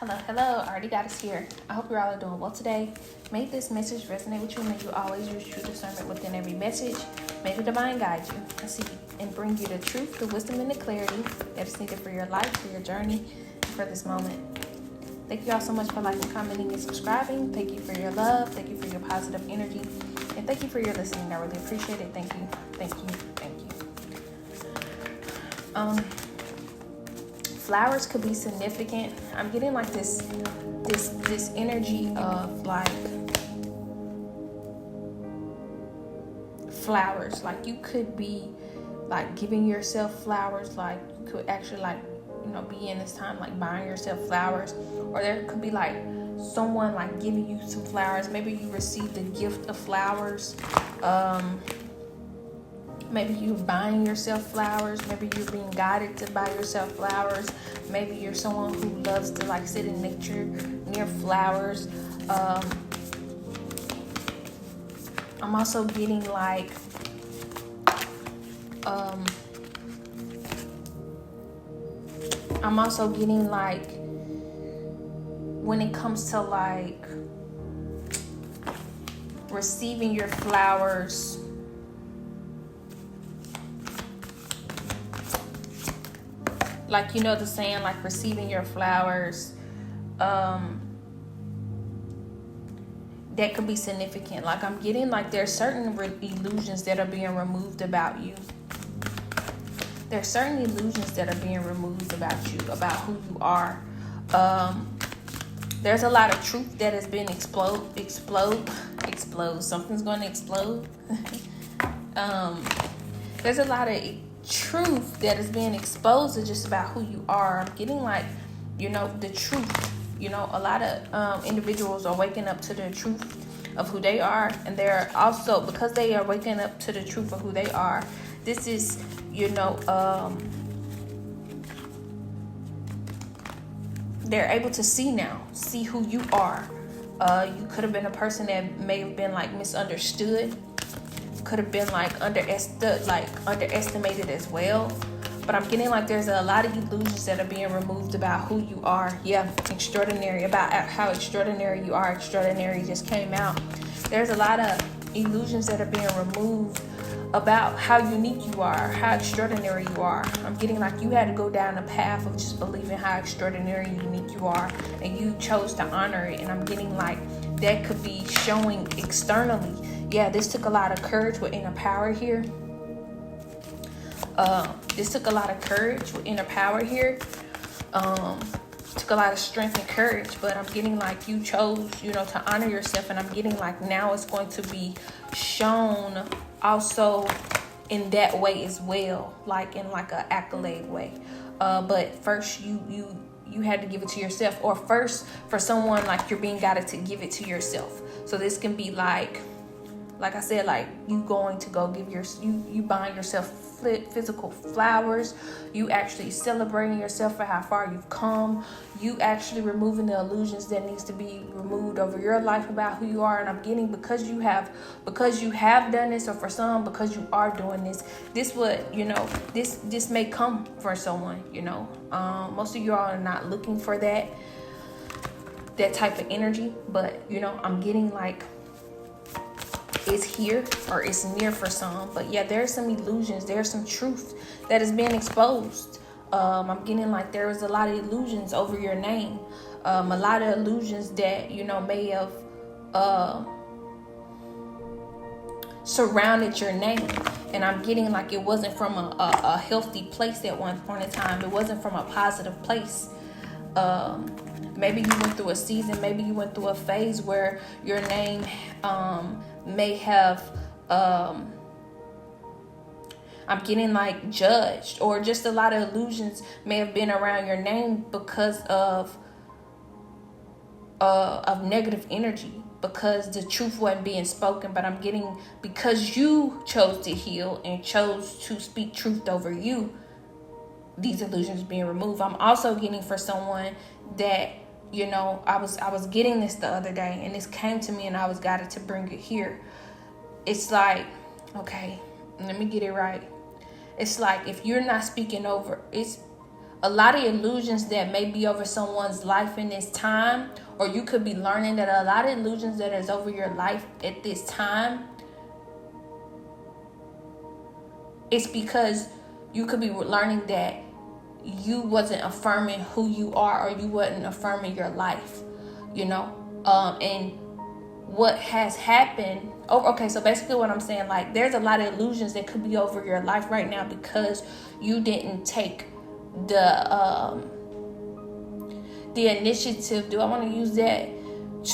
Hello, AriTheGoddesss here. I hope you're all doing well today. May this message resonate with you. May you always use true discernment within every message. May the divine guide you and bring you the truth, the wisdom, and the clarity that is needed for your life, for your journey, and for this moment. Thank you all so much for liking, commenting, and subscribing. Thank you for your love. Thank you for your positive energy. And thank you for your listening. I really appreciate it. Thank you. Flowers could be significant. I'm getting like this energy of like flowers. Like you could be like giving yourself flowers. Like you could actually be in this time like buying yourself flowers, or there could be like someone like giving you some flowers. Maybe you received a gift of flowers. Maybe you're buying yourself flowers. Maybe you're being guided to buy yourself flowers. Maybe you're someone who loves to like sit in nature near flowers. I'm also getting like when it comes to like receiving your flowers, like, you know the saying, like receiving your flowers, that could be significant. Like I'm getting like there's certain illusions that are being removed about you. There's certain illusions that are being removed about you, about who you are. There's a lot of truth that has been explode. Something's going to explode. There's a lot of truth that is being exposed to just about who you are. I'm getting like, the truth. A lot of individuals are waking up to the truth of who they are, and they're also, because they are waking up to the truth of who they are, this is, they're able to see who you are. You could have been a person that may have been like misunderstood, could have been like underestimated as well. But I'm getting like there's a lot of illusions that are being removed about who you are. Yeah, extraordinary, about how extraordinary you are. Extraordinary just came out. There's a lot of illusions that are being removed about how unique you are, how extraordinary you are. I'm getting like you had to go down a path of just believing how extraordinary and unique you are, and you chose to honor it. And I'm getting like that could be showing externally. Yeah, this took a lot of courage with inner power here. Took a lot of strength and courage, but I'm getting like you chose, to honor yourself. And I'm getting like now it's going to be shown also in that way as well, like in like an accolade way. But first you had to give it to yourself, or first for someone like you're being guided to give it to yourself. So this can be like I said, like you going to go give you buying yourself physical flowers, you actually celebrating yourself for how far you've come, you actually removing the illusions that needs to be removed over your life about who you are. And I'm getting because you have done this, or for some because you are doing this may come for someone. Most of you all are not looking for that type of energy, but I'm getting like it's here or it's near for some. But yeah, there's some illusions, there's some truth that is being exposed. I'm getting like there was a lot of illusions over your name, a lot of illusions that may have surrounded your name. And I'm getting like it wasn't from a healthy place at one point in time. It wasn't from a positive place. Maybe you went through a season, maybe you went through a phase where your name may have I'm getting like judged, or just a lot of illusions may have been around your name because of negative energy, because the truth wasn't being spoken. But I'm getting because you chose to heal and chose to speak truth over you, these illusions being removed. I'm also getting for someone that I was getting this the other day, and this came to me, and I was guided to bring it here. It's like, okay, let me get it right. It's like if you're not speaking over, it's a lot of illusions that may be over someone's life in this time, or you could be learning that a lot of illusions that is over your life at this time, it's because you could be learning that you wasn't affirming who you are, or you wasn't affirming your life, and what has happened. Okay, so basically what I'm saying, like, there's a lot of illusions that could be over your life right now because you didn't take the initiative, do I want to use that,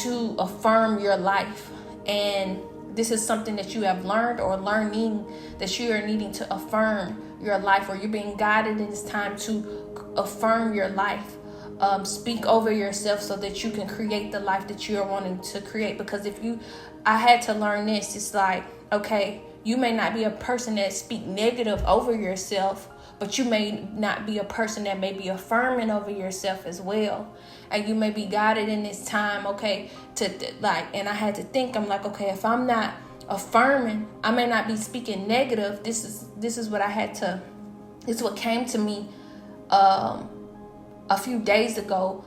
to affirm your life. And this is something that you have learned or learning, that you are needing to affirm your life, or you're being guided in this time to affirm your life. Speak over yourself so that you can create the life that you're wanting to create. Because I had to learn this. It's like, okay, you may not be a person that speak negative over yourself, but you may not be a person that may be affirming over yourself as well. And you may be guided in this time, okay, and I had to think, I'm like, okay, if I'm not affirming, I may not be speaking negative. This is what came to me a few days ago.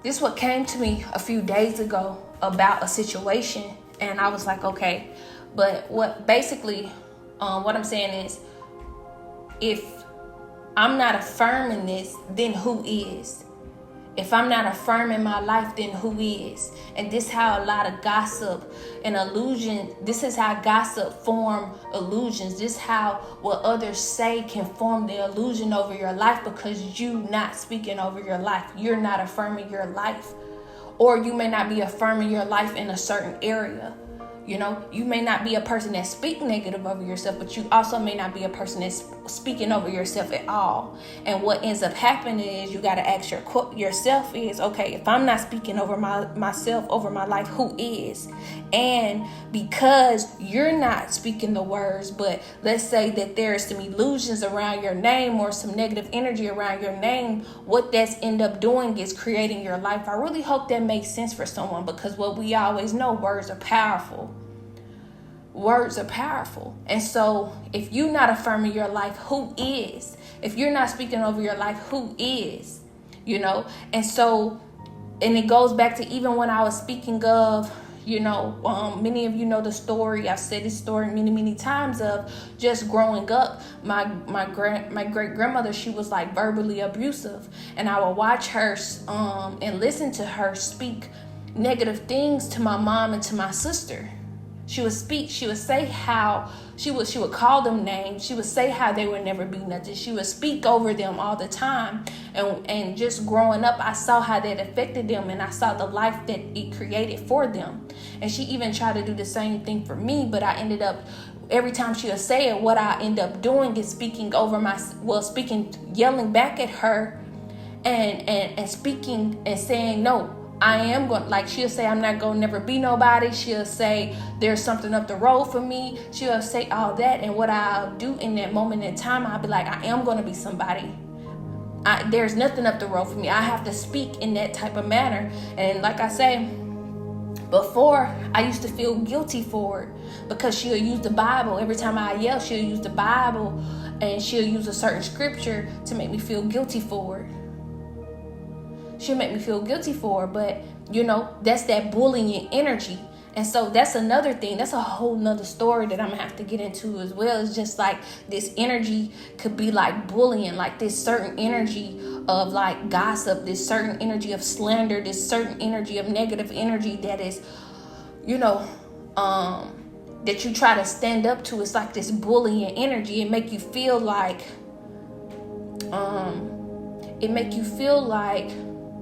This what came to me a few days ago about a situation, and I was like, okay, but what I'm saying is, if I'm not affirming this, then who is? If I'm not affirming my life, then who is? And this is how a lot of gossip and illusion, this is how gossip form illusions. This is how what others say can form the illusion over your life, because you not speaking over your life. You're not affirming your life. Or you may not be affirming your life in a certain area. You may not be a person that speak negative over yourself, but you also may not be a person that's speaking over yourself at all. And what ends up happening is you got to ask yourself is, okay, if I'm not speaking over myself, over my life, who is? And because you're not speaking the words, but let's say that there's some illusions around your name or some negative energy around your name, what that's end up doing is creating your life. I really hope that makes sense for someone, because what we always know, words are powerful. Words are powerful. And so if you're not affirming your life, who is? If you're not speaking over your life, who is? And so, and it goes back to even when I was speaking of, many of you know the story. I've said this story many, many times of just growing up. My great grandmother, she was like verbally abusive, and I would watch her and listen to her speak negative things to my mom and to my sister. She would say how she would call them names. She would say how they would never be nothing. She would speak over them all the time. And just growing up, I saw how that affected them, and I saw the life that it created for them. And she even tried to do the same thing for me, but I ended up, every time she would say it, what I end up doing is yelling back at her and speaking and saying, no, I am going, like, she'll say, I'm not going to never be nobody. She'll say, there's something up the road for me. She'll say all that. And what I'll do in that moment in time, I'll be like, I am going to be somebody. There's nothing up the road for me. I have to speak in that type of manner. And like I say, before, I used to feel guilty for it, because she'll use the Bible. Every time I yell, she'll use the Bible, and she'll use a certain scripture to make me feel guilty for it. She'll make me feel guilty for it, but that's that bullying energy. And so that's another thing. That's a whole nother story that I'm gonna have to get into as well. It's just like this energy could be like bullying, like this certain energy of like gossip, this certain energy of slander, this certain energy of negative energy that is, that you try to stand up to. It's like this bullying energy. It make you feel like,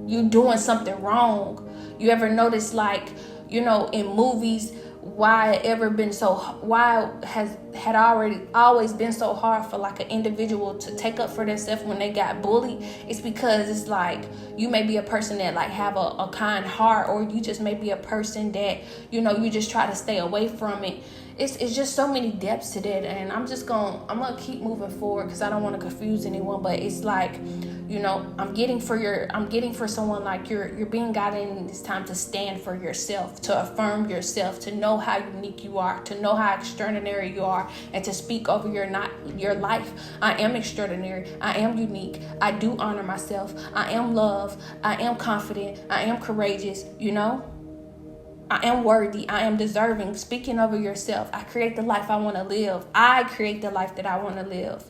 you doing something wrong. You ever notice, like, in movies, why had always been so hard for like an individual to take up for themselves when they got bullied? It's because it's like, you may be a person that like have a kind heart, or you just may be a person that, you just try to stay away from it. it's just so many depths to that, and I'm gonna keep moving forward because I don't want to confuse anyone. But it's like, I'm getting for someone like you're being guided in this time to stand for yourself, to affirm yourself, to know how unique you are, to know how extraordinary you are, and to speak over your life. I am extraordinary. I am unique. I do honor myself. I am loved. I am confident. I am courageous. I am worthy. I am deserving. Speaking over yourself. I create the life I want to live. I create the life that I want to live.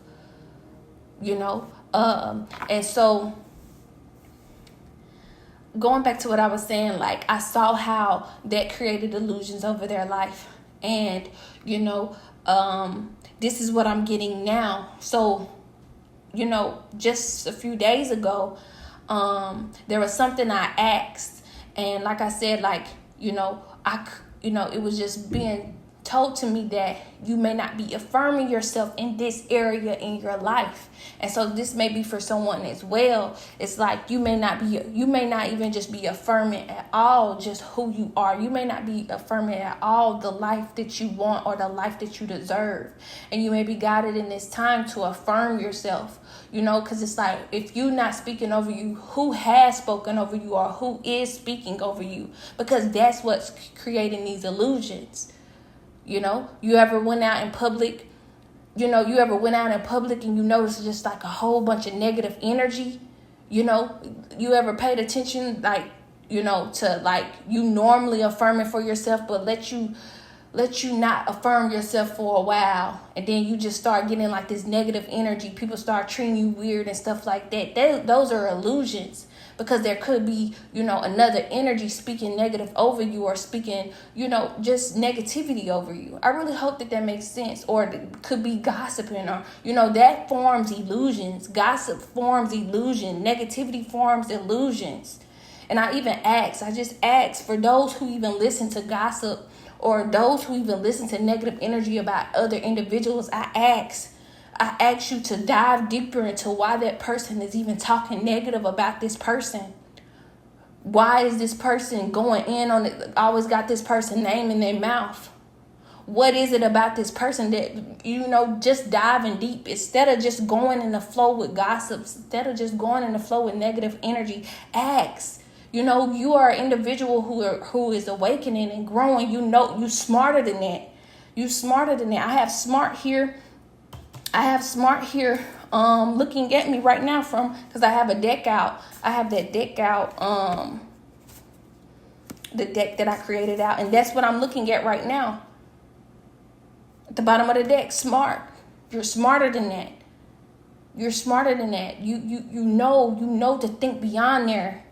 And so going back to what I was saying, like, I saw how that created illusions over their life. And, this is what I'm getting now. So, just a few days ago, there was something I asked. And like I said, like, it was just being told to me that you may not be affirming yourself in this area in your life. And so this may be for someone as well. It's like you may not even just be affirming at all just who you are. You may not be affirming at all the life that you want or the life that you deserve. And you may be guided in this time to affirm yourself, because it's like, if you're not speaking over you, who has spoken over you or who is speaking over you? Because that's what's creating these illusions. You ever went out in public, and you noticed just like a whole bunch of negative energy? You ever paid attention, like, to like you normally affirming for yourself, but let you not affirm yourself for a while, and then you just start getting like this negative energy. People start treating you weird and stuff like that. Those are illusions, because there could be, another energy speaking negative over you, or speaking, just negativity over you. I really hope that makes sense. Or it could be gossiping, or, that forms illusions. Gossip forms illusion. Negativity forms illusions. And I just ask for those who even listen to gossip, or those who even listen to negative energy about other individuals. I ask you to dive deeper into why that person is even talking negative about this person. Why is this person going in on it? Always got this person name in their mouth. What is it about this person that, just diving deep, instead of just going in the flow with gossip, instead of just going in the flow with negative energy? Ask. You are an individual who is awakening and growing. You smarter than that. You smarter than that. I have smart here looking at me right now because I have a deck out. I have that deck out, the deck that I created out, and that's what I'm looking at right now. At the bottom of the deck, smart. You're smarter than that. You're smarter than that. You know to think beyond there.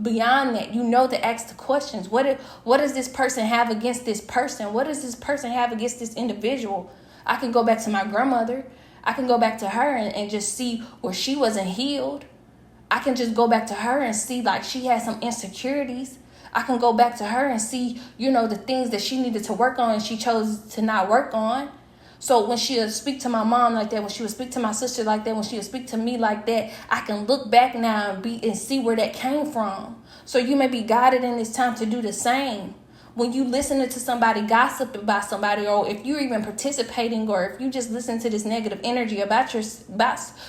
Beyond that, to ask the questions. What does this person have against this person? What does this person have against this individual? I can go back to my grandmother. I can go back to her and just see where she wasn't healed. I can just go back to her and see like she had some insecurities. I can go back to her and see, the things that she needed to work on and she chose to not work on. So when she would speak to my mom like that, when she would speak to my sister like that, when she would speak to me like that, I can look back now and see where that came from. So you may be guided in this time to do the same. When you listen to somebody gossip about somebody, or if you're even participating, or if you just listen to this negative energy about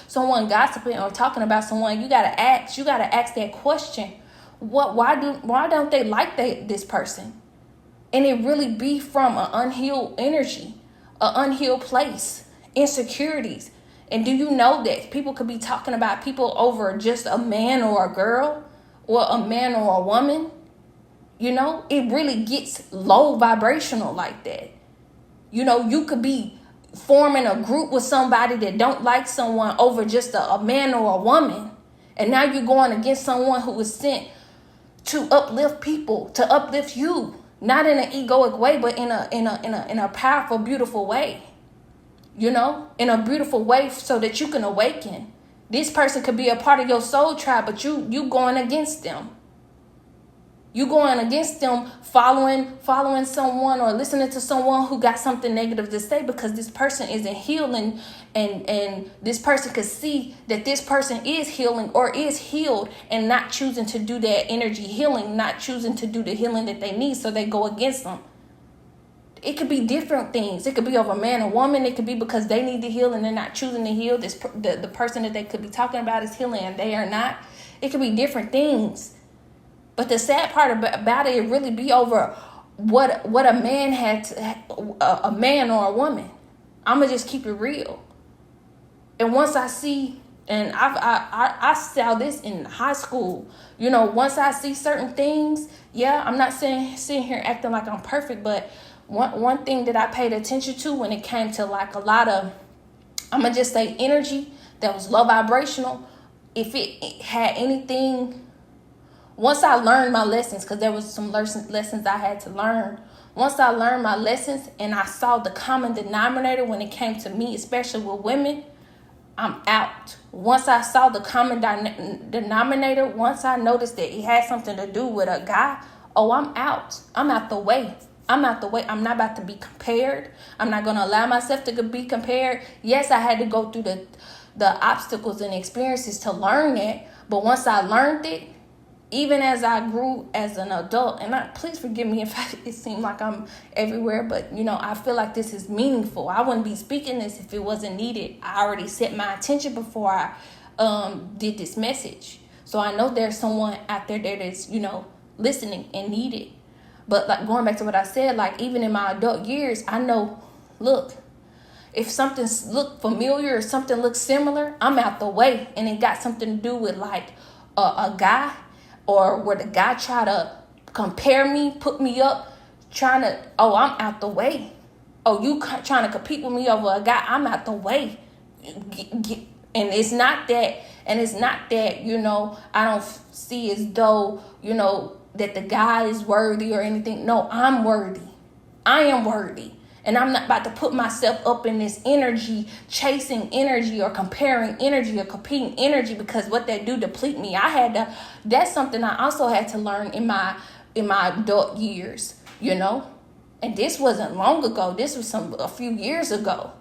someone gossiping or talking about someone, you gotta ask that question. Why don't they like this person? And it really be from an unhealed energy, an unhealed place, insecurities. And do you know that people could be talking about people over just a man or a girl, or a man or a woman? It really gets low vibrational like that. You could be forming a group with somebody that don't like someone over just a man or a woman. And now you're going against someone who was sent to uplift people, to uplift you. Not in an egoic way, but in a powerful, beautiful way. In a beautiful way so that you can awaken. This person could be a part of your soul tribe, but you going against them. You going against them, following someone or listening to someone who got something negative to say, because this person isn't healing, and this person could see that this person is healing or is healed, and not choosing to do that energy healing, not choosing to do the healing that they need, so they go against them. It could be different things. It could be over a man or woman. It could be because they need to heal and they're not choosing to heal. The person that they could be talking about is healing and they are not. It could be different things. But the sad part about it really be over what a man had to, a man or a woman. I'm going to just keep it real. And once I see, and I saw this in high school, once I see certain things, I'm not sitting here acting like I'm perfect, but one thing that I paid attention to when it came to like a lot of, I'm going to just say energy that was low vibrational, if it had anything, once I learned my lessons, because there was some lessons I had to learn. Once I learned my lessons and I saw the common denominator when it came to me, especially with women, I'm out. Once I saw the common denominator, once I noticed that it had something to do with a guy, I'm out. I'm out the way. I'm out the way. I'm not about to be compared. I'm not going to allow myself to be compared. Yes, I had to go through the obstacles and experiences to learn it. But once I learned it, even as I grew as an adult, and please forgive me if it seemed like I'm everywhere, but, I feel like this is meaningful. I wouldn't be speaking this if it wasn't needed. I already set my intention before I did this message. So I know there's someone out there that is, listening and need it. But like going back to what I said, like even in my adult years, I know, look, if something look familiar or something looks similar, I'm out the way. And it got something to do with like a guy, or where the guy try to compare me, put me up, I'm out the way. You trying to compete with me over a guy, I'm out the way. And it's not that, I don't see as though, that the guy is worthy or anything. No, I'm worthy. I am worthy. And I'm not about to put myself up in this energy, chasing energy or comparing energy or competing energy, because what that do deplete me. That's something I also had to learn in my adult years, and this wasn't long ago. This was a few years ago.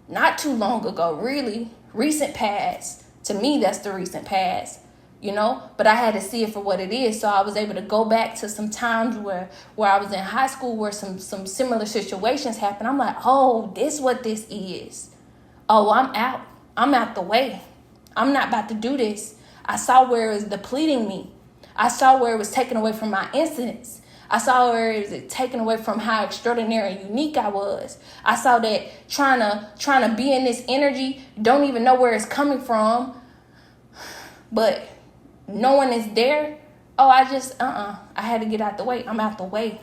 Not too long ago, really. Recent past. To me, that's the recent past. But I had to see it for what it is. So I was able to go back to some times where I was in high school where some similar situations happened. I'm like, this what this is. I'm out. I'm out the way. I'm not about to do this. I saw where it was depleting me. I saw where it was taken away from my incidents. I saw where it was taken away from how extraordinary and unique I was. I saw that trying to be in this energy, don't even know where it's coming from, but no one is there. I had to get out the way. I'm out the way.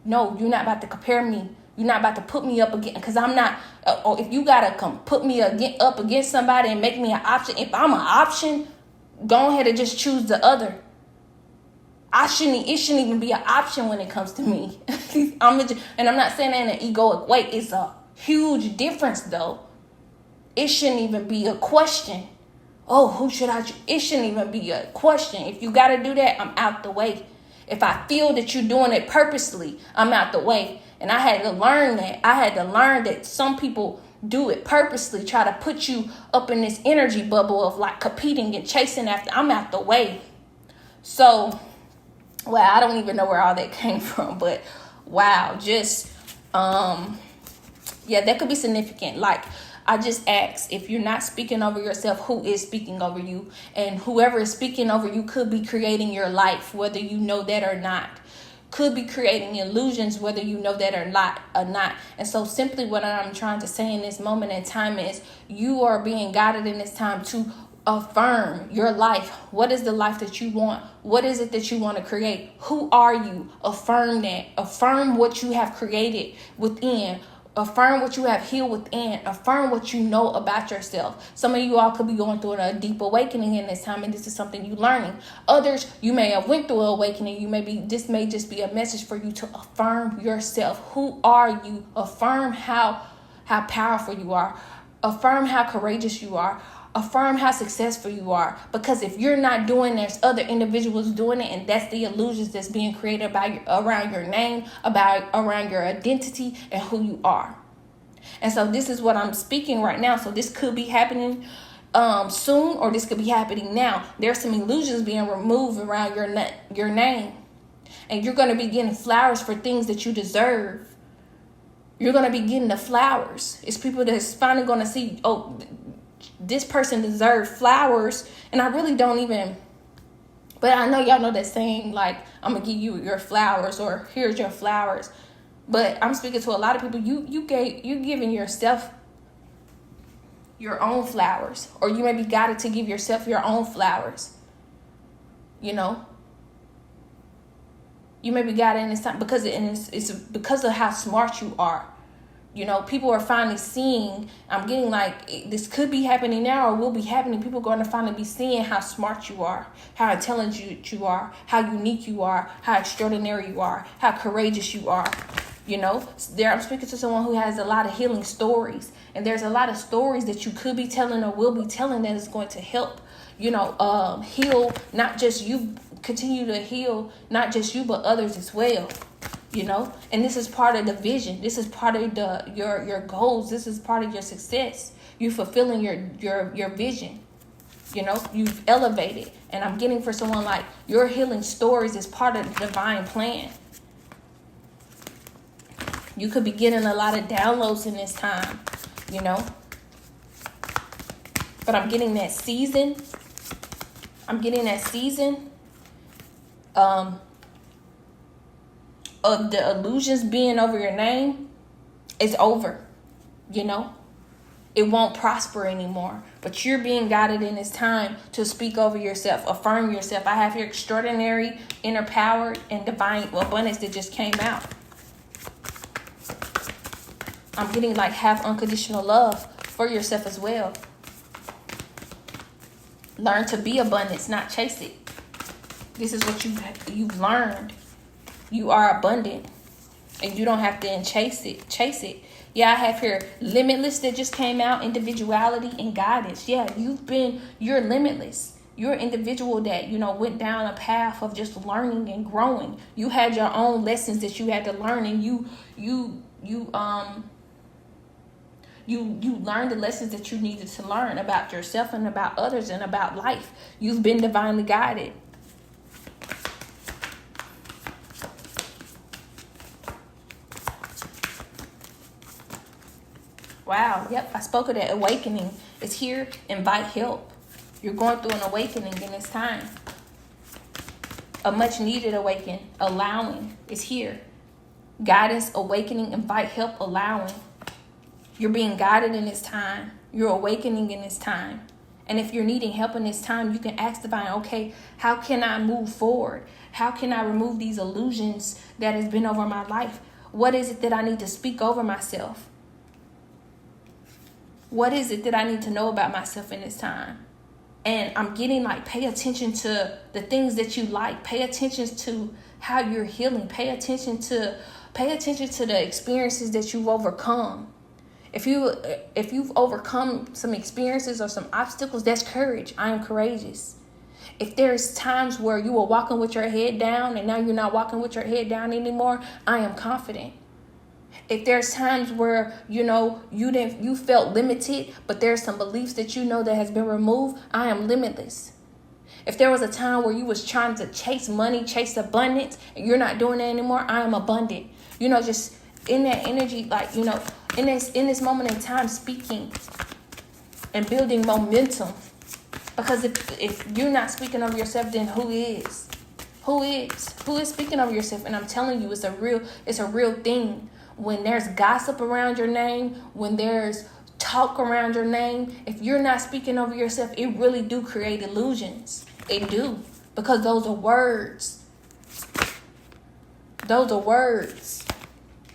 No, you're not about to compare me. You're not about to put me up again, because I'm not. If you gotta come put me up against somebody and make me an option, if I'm an option, go ahead and just choose the other. It shouldn't even be an option when it comes to me. And I'm not saying that in an egoic way. It's a huge difference, though. It shouldn't even be a question. Who should I choose? It shouldn't even be a question. If you got to do that, I'm out the way. If I feel that you're doing it purposely, I'm out the way. And I had to learn that. I had to learn that some people do it purposely, try to put you up in this energy bubble of like competing and chasing after. I'm out the way. So, I don't even know where all that came from, but wow, just, that could be significant. Like, I just ask, if you're not speaking over yourself, who is speaking over you? And whoever is speaking over you could be creating your life, whether you know that or not. Could be creating illusions, whether you know that or not. And so simply what I'm trying to say in this moment in time is you are being guided in this time to affirm your life. What is the life that you want? What is it that you want to create? Who are you? Affirm that. Affirm what you have created within. Affirm what you have healed within. Affirm what you know about yourself. Some of you all could be going through a deep awakening in this time, and this is something you're learning. Others, you may have went through an awakening. This may just be a message for you to affirm yourself. Who are you? Affirm how powerful you are. Affirm how courageous you are. Affirm how successful you are. Because if you're not doing, there's other individuals doing it, and that's the illusions that's being created around your name, around your identity and who you are. And so this is what I'm speaking right now. So this could be happening soon, or this could be happening now. There's some illusions being removed around your name. And you're going to be getting flowers for things that you deserve. You're going to be getting the flowers. It's people that's finally going to see, oh, this person deserves flowers. And I really don't even, but I know y'all know that saying, like, I'm going to give you your flowers, or here's your flowers. But I'm speaking to a lot of people. You giving yourself your own flowers, or you may be guided to give yourself your own flowers. You know, you may be guided in this time because it's because of how smart you are. You know, people are finally seeing, I'm getting like, this could be happening now or will be happening. People are going to finally be seeing how smart you are, how intelligent you are, how unique you are, how extraordinary you are, how courageous you are. You know, I'm speaking to someone who has a lot of healing stories. And there's a lot of stories that you could be telling or will be telling that is going to help, you know, heal, not just you, continue to heal, not just you, but others as well. You know, and this is part of the vision. This is part of your goals. This is part of your success. You fulfilling your vision. You know, you've elevated. And I'm getting for someone like your healing stories is part of the divine plan. You could be getting a lot of downloads in this time, you know. But I'm getting that season. I'm getting that season. Of the illusions being over your name is over, you know. It won't prosper anymore. But you're being guided in this time to speak over yourself, affirm yourself. I have your extraordinary inner power and divine abundance that just came out. I'm getting like have unconditional love for yourself as well. Learn to be abundance, not chase it. This is what you've learned. You are abundant, and you don't have to chase it. Yeah, I have here limitless that just came out, individuality and guidance. Yeah, you're limitless. You're an individual that, you know, went down a path of just learning and growing. You had your own lessons that you had to learn, and you learned the lessons that you needed to learn about yourself and about others and about life. You've been divinely guided. Wow. Yep. I spoke of that. Awakening is here. Invite help. You're going through an awakening in this time. A much needed awakening. Allowing is here. Guidance, awakening, invite help, allowing. You're being guided in this time. You're awakening in this time. And if you're needing help in this time, you can ask divine, okay, how can I move forward? How can I remove these illusions that has been over my life? What is it that I need to speak over myself? What is it that I need to know about myself in this time? And I'm getting like, pay attention to the things that you like. Pay attention to how you're healing. Pay attention to the experiences that you've overcome. If you've overcome some experiences or some obstacles, that's courage. I am courageous. If there's times where you were walking with your head down and now you're not walking with your head down anymore, I am confident. If there's times where, you know, you felt limited, but there's some beliefs that you know that has been removed, I am limitless. If there was a time where you was trying to chase money, chase abundance, and you're not doing that anymore, I am abundant. You know, just in that energy, like, you know, in this moment in time, speaking and building momentum. Because if you're not speaking of yourself, then who is? Who is speaking of yourself? And I'm telling you, it's a real thing. When there's gossip around your name, when there's talk around your name, if you're not speaking over yourself, it really do create illusions. It do. Because those are words. Those are words.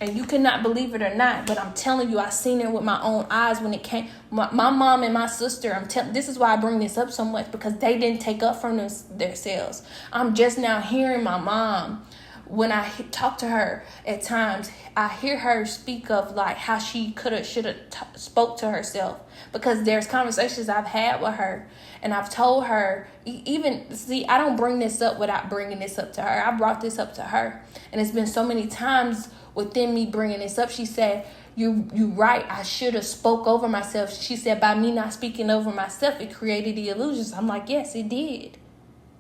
And you cannot believe it or not, but I'm telling you, I seen it with my own eyes when it came. My mom and my sister, this is why I bring this up so much, because they didn't take up from themselves. I'm just now hearing my mom. When I talk to her at times, I hear her speak of like how she should have spoke to herself, because there's conversations I've had with her and I've told her, I don't bring this up without bringing this up to her. I brought this up to her, and it's been so many times within me bringing this up. She said, you right. I should have spoke over myself. She said, by me not speaking over myself, it created the illusions. I'm like, yes, it did.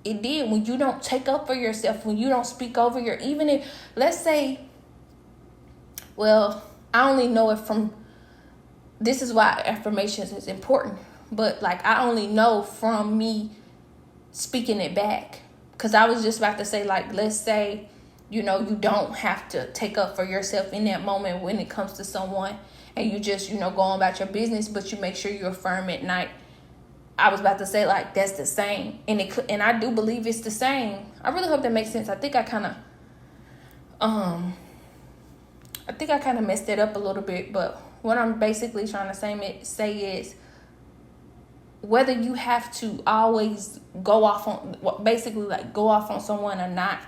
It did. When you don't take up for yourself, when you don't speak over your, even if, let's say, well, I only know it from, this is why affirmations is important. But like, I only know from me speaking it back. Because I was just about to say, like, let's say, you know, you don't have to take up for yourself in that moment when it comes to someone. And you just, you know, go on about your business, but you make sure you affirm at night. I was about to say, like, that's the same. And I do believe it's the same. I really hope that makes sense. I think I kind of messed it up a little bit. But what I'm basically trying to say is, whether you have to always go off on, basically like go off on someone or not,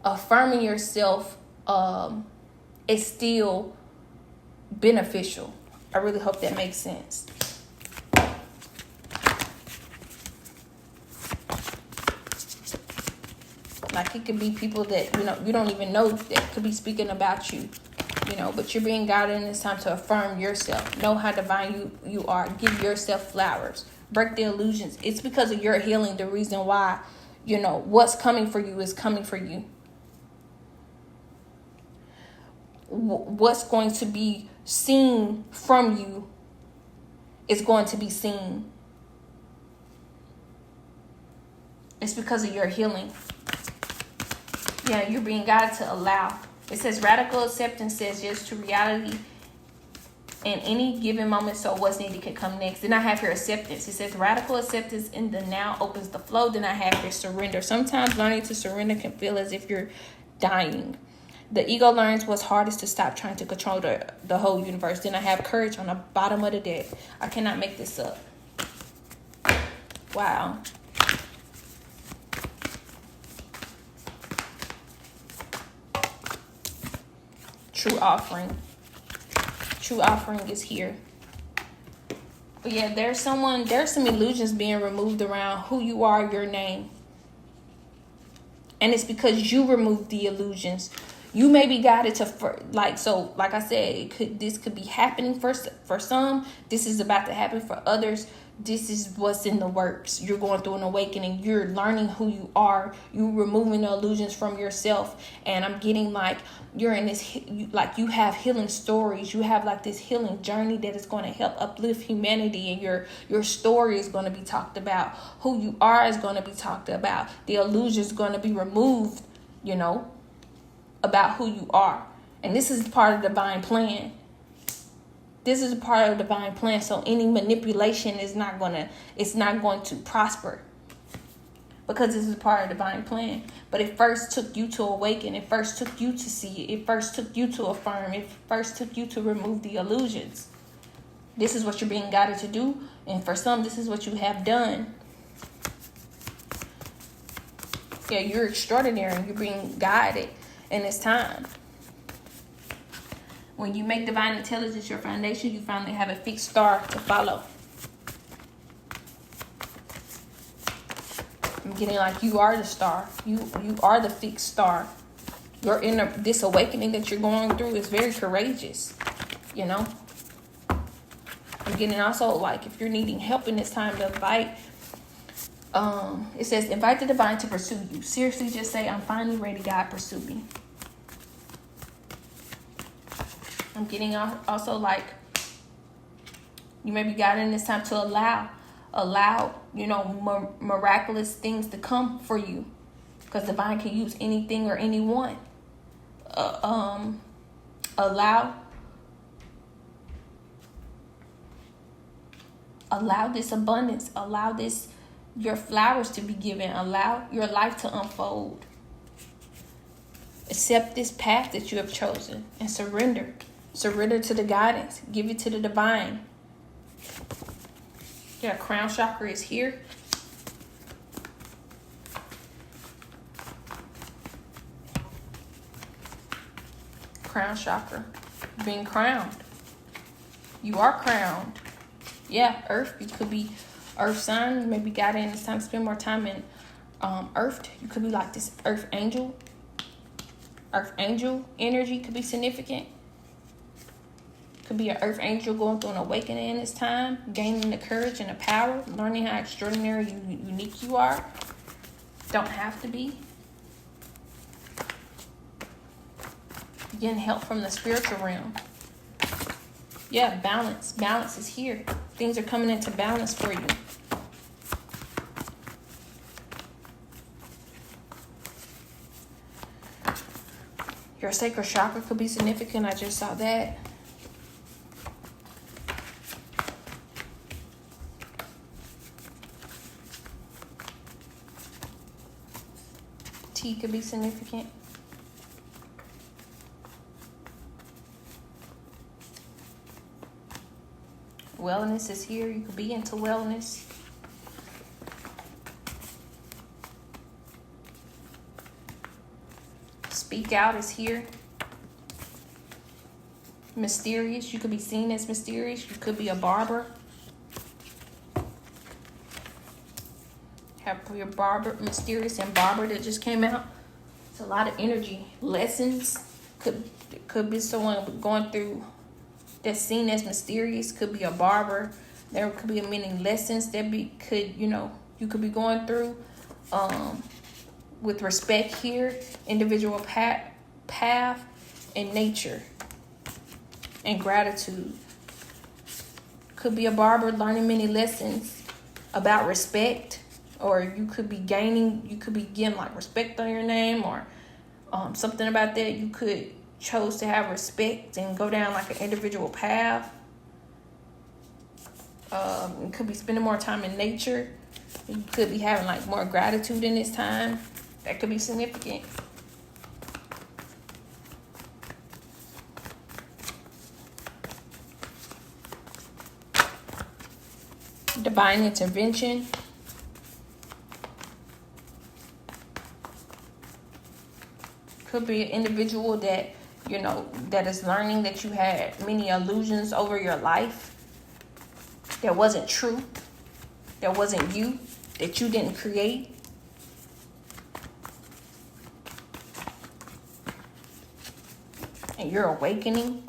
affirming yourself is still beneficial. I really hope that makes sense. Like, it could be people that, you know, you don't even know that could be speaking about you, you know, but you're being guided, and it's time to affirm yourself. Know how divine you are. Give yourself flowers. Break the illusions. It's because of your healing, the reason why, you know, what's coming for you is coming for you. What's going to be seen from you is going to be seen. It's because of your healing. Yeah, you're being guided to allow. It says radical acceptance says yes to reality in any given moment, so what's needed can come next. Then I have here acceptance. It says radical acceptance in the now opens the flow. Then I have here surrender. Sometimes learning to surrender can feel as if you're dying. The ego learns what's hardest to stop trying to control the whole universe. Then I have courage on the bottom of the deck. I cannot make this up. Wow. True offering. True offering is here. But yeah, there's some illusions being removed around who you are, your name. And it's because you removed the illusions. You may be guided to, like I said, this could be happening for some. This is about to happen for others. This is what's in the works. You're going through an awakening. You're learning who you are. You're removing the illusions from yourself. And I'm getting like you're in this, like you have healing stories. You have like this healing journey that is going to help uplift humanity. And your story is going to be talked about. Who you are is going to be talked about. The illusion is going to be removed, you know, about who you are. And this is part of the divine plan. This is a part of the divine plan. So any manipulation is not going to prosper. Because this is part of the divine plan. But it first took you to awaken. It first took you to see it. It first took you to affirm. It first took you to remove the illusions. This is what you're being guided to do. And for some, this is what you have done. Yeah, you're extraordinary and you're being guided. And it's time. When you make divine intelligence your foundation, you finally have a fixed star to follow. I'm getting like you are the star. You are the fixed star. This awakening that you're going through is very courageous. You know? I'm getting also like if you're needing help in this time to invite. It says invite the divine to pursue you. Seriously, just say I'm finally ready. God, pursue me. I'm getting also like you may be guided in this time to allow, you know, miraculous things to come for you, because divine can use anything or anyone. Allow this abundance. Allow your flowers to be given. Allow your life to unfold. Accept this path that you have chosen and surrender. Surrender to the guidance. Give it to the divine. Yeah, crown chakra is here. Crown chakra. Being crowned. You are crowned. Yeah, earth. You could be earth sign. You may be guided in this time to spend more time in earth. You could be like this earth angel. Earth angel energy could be significant. Could be an earth angel going through an awakening in this time, gaining the courage and the power, learning how extraordinary unique you are. Don't have to be. Getting help from the spiritual realm. Yeah, balance. Balance is here. Things are coming into balance for you. Your sacral chakra could be significant. I just saw that. T could be significant. Wellness is here. You could be into wellness. Speak out is here. Mysterious. You could be seen as mysterious. You could be a barber. Have your barber, mysterious and barber that just came out. It's a lot of energy. Lessons. Could be someone going through that's seen as mysterious. Could be a barber. There could be many lessons that you could be going through. With respect here, individual path and nature and gratitude. Could be a barber learning many lessons about respect, or you could be getting like respect on your name, or something about that. You could chose to have respect and go down like an individual path. You could be spending more time in nature. You could be having like more gratitude in this time. That could be significant. Divine intervention. Could be an individual that, that is learning that you had many illusions over your life that wasn't true, that wasn't you, that you didn't create. And you're awakening.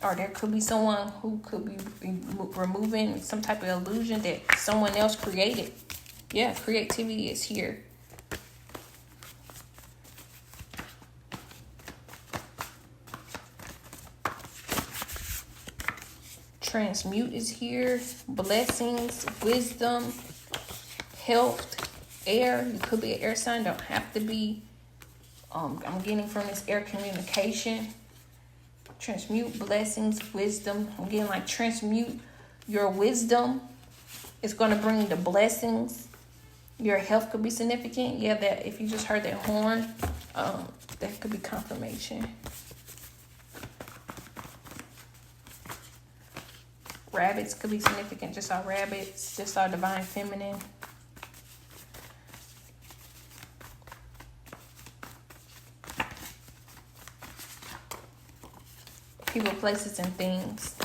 Or there could be someone who could be removing some type of illusion that someone else created. Yeah, creativity is here. Transmute is here. Blessings, wisdom, health, air. You could be an air sign, don't have to be. I'm getting from this air communication. Transmute, blessings, wisdom. I'm getting like transmute your wisdom. It's going to bring the blessings. Your health could be significant. Yeah, that if you just heard that horn, that could be confirmation. Rabbits could be significant. Just saw rabbits. Just saw divine feminine. People, places, and things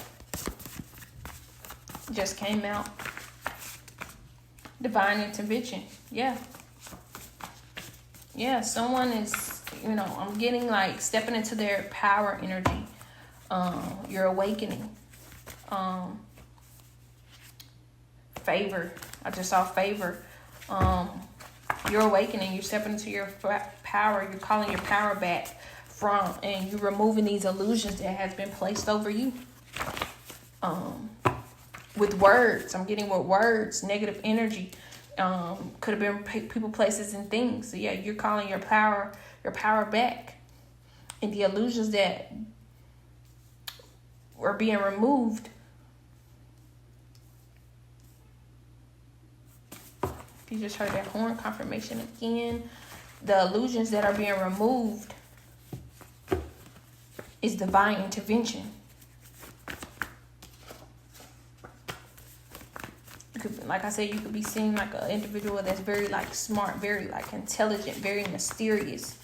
just came out. Divine intervention. Yeah. Yeah, someone is, I'm getting like stepping into their power energy. You're awakening. Favor. I just saw favor. You're awakening. You're stepping into your power. You're calling your power back and you're removing these illusions that has been placed over you. With words. I'm getting with words, negative energy. Could have been people, places, and things. So yeah, you're calling your power back. And the illusions that were being removed. If you just heard that horn, confirmation again. The illusions that are being removed is divine intervention. Like I said, you could be seeing like an individual that's very like smart, very like intelligent, very mysterious.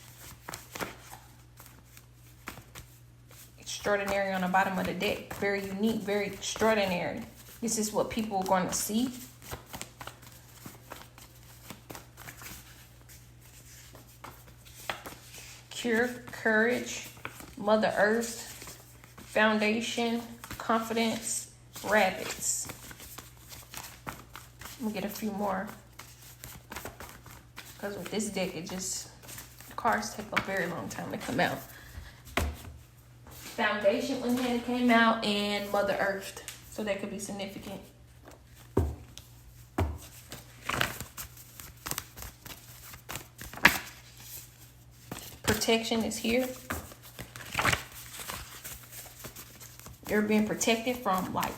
Extraordinary on the bottom of the deck. Very unique, very extraordinary. This is what people are going to see. Cure, courage, Mother Earth, foundation, confidence, rabbits. Let me get a few more. Because with this deck, cards take a very long time to come out. Foundation went ahead and came out, and Mother Earth. So that could be significant. Protection is here. You're being protected from like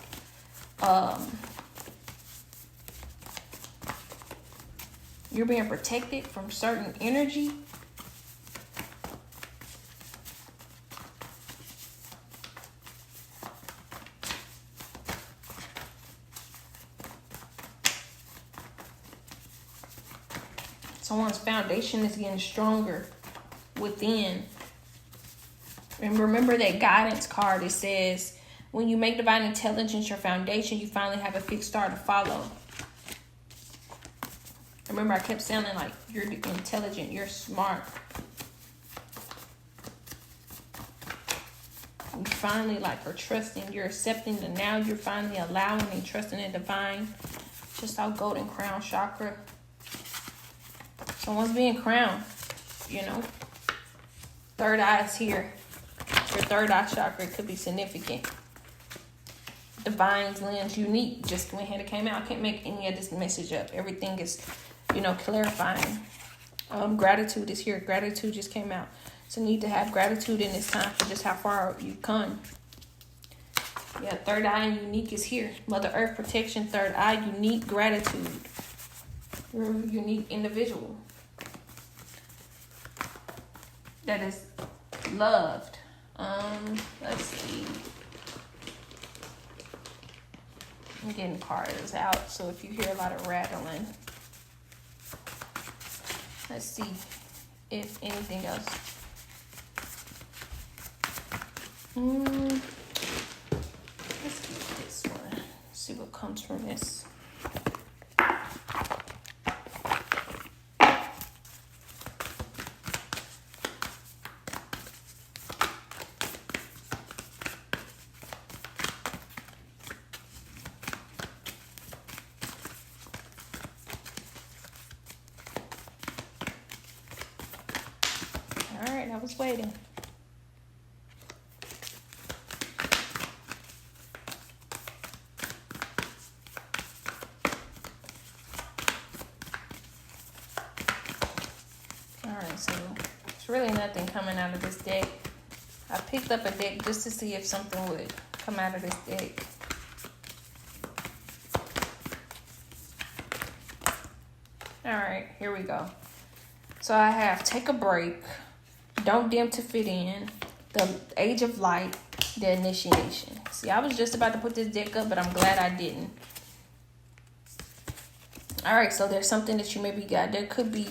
you're being protected from certain energy. Someone's foundation is getting stronger within. And remember that guidance card. It says, when you make divine intelligence your foundation, you finally have a fixed star to follow. Remember, I kept sounding like you're intelligent, you're smart. You finally like are trusting, you're accepting, and now you're finally allowing and trusting in divine. Just our golden crown chakra. Someone's being crowned, you know. Third eye is here. Your third eye chakra could be significant. Divine's lens, unique, just went ahead and came out. I can't make any of this message up. Everything is, you know, clarifying. Gratitude is here. Gratitude just came out. So need to have gratitude in this time for just how far you've come. Yeah, third eye and unique is here. Mother Earth protection, third eye, unique, gratitude. You're a unique individual that is loved. Let's see. I'm getting cards out, so if you hear a lot of rattling, let's see if anything else. Let's get this one. See what comes from this. Alright, I was waiting. Alright, so there's really nothing coming out of this deck. I picked up a deck just to see if something would come out of this deck. Alright, here we go. So I have take a break, don't dim to fit in, the age of light, the initiation. See, I was just about to put this deck up, but I'm glad I didn't. Alright, so there's something that you maybe got. There could be,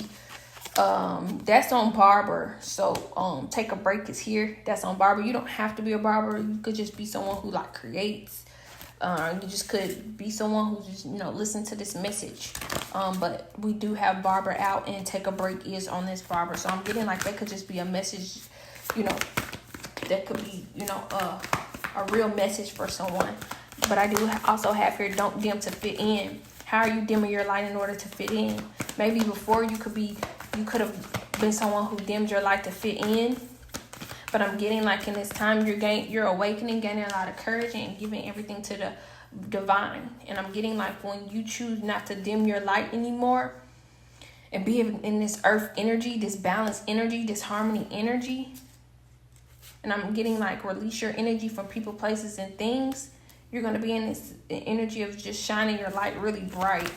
that's on barber. So take a break is here. That's on barber. You don't have to be a barber. You could just be someone who like creates. You just could be someone who just, you know, listen to this message. But we do have barber out, and take a break is on this barber. So I'm getting like that could just be a message, you know, that could be, you know, a real message for someone. But I do also have here, don't dim to fit in. How are you dimming your light in order to fit in? Maybe before you could have been someone who dimmed your light to fit in. But I'm getting like in this time, you're awakening, gaining a lot of courage, and giving everything to the divine. And I'm getting like when you choose not to dim your light anymore and be in this earth energy, this balanced energy, this harmony energy. And I'm getting like release your energy from people, places, and things. You're going to be in this energy of just shining your light really bright.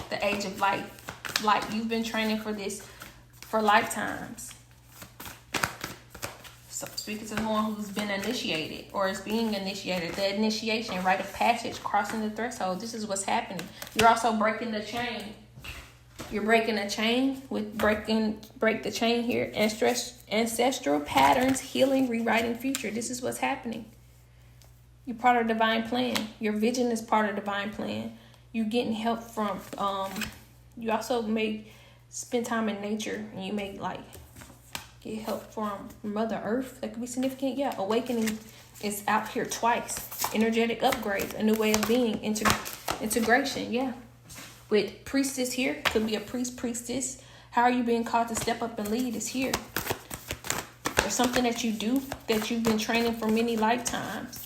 The age of light. Like you've been training for this for lifetimes. So speaking to someone who's been initiated or is being initiated, the initiation, rite of passage, crossing the threshold. This is what's happening. You're also breaking the chain. You're breaking a chain with break the chain here. Ancestral patterns, healing, rewriting future. This is what's happening. You're part of the divine plan. Your vision is part of the divine plan. You're getting help from, you also may spend time in nature, and you may like Get help from Mother Earth. That could be significant. Yeah, awakening is out here twice. Energetic upgrades, a new way of being, integration. Yeah. With priestess here, could be a priestess. How are you being called to step up and lead is here. There's something that you do that you've been training for many lifetimes.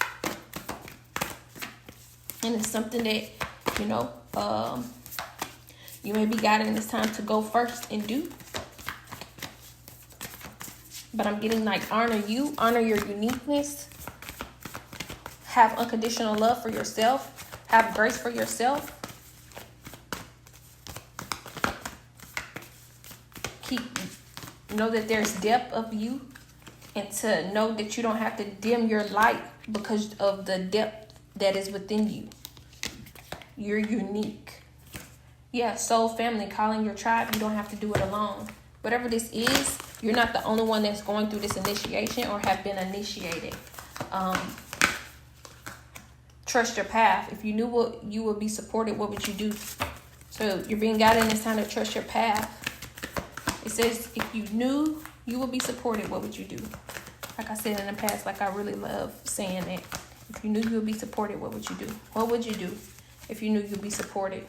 And it's something that, you know, you may be guiding this time to go first and do. But I'm getting like honor you, honor your uniqueness. Have unconditional love for yourself. Have grace for yourself. Know that there's depth of you. And to know that you don't have to dim your light because of the depth that is within you. You're unique. Yeah, soul family, calling your tribe. You don't have to do it alone. Whatever this is, you're not the only one that's going through this initiation or have been initiated. Trust your path. If you knew what you would be supported, what would you do? So you're being guided in this time to trust your path. It says, if you knew you would be supported, what would you do? Like I said in the past, like I really love saying that. If you knew you would be supported, what would you do? What would you do if you knew you'd be supported?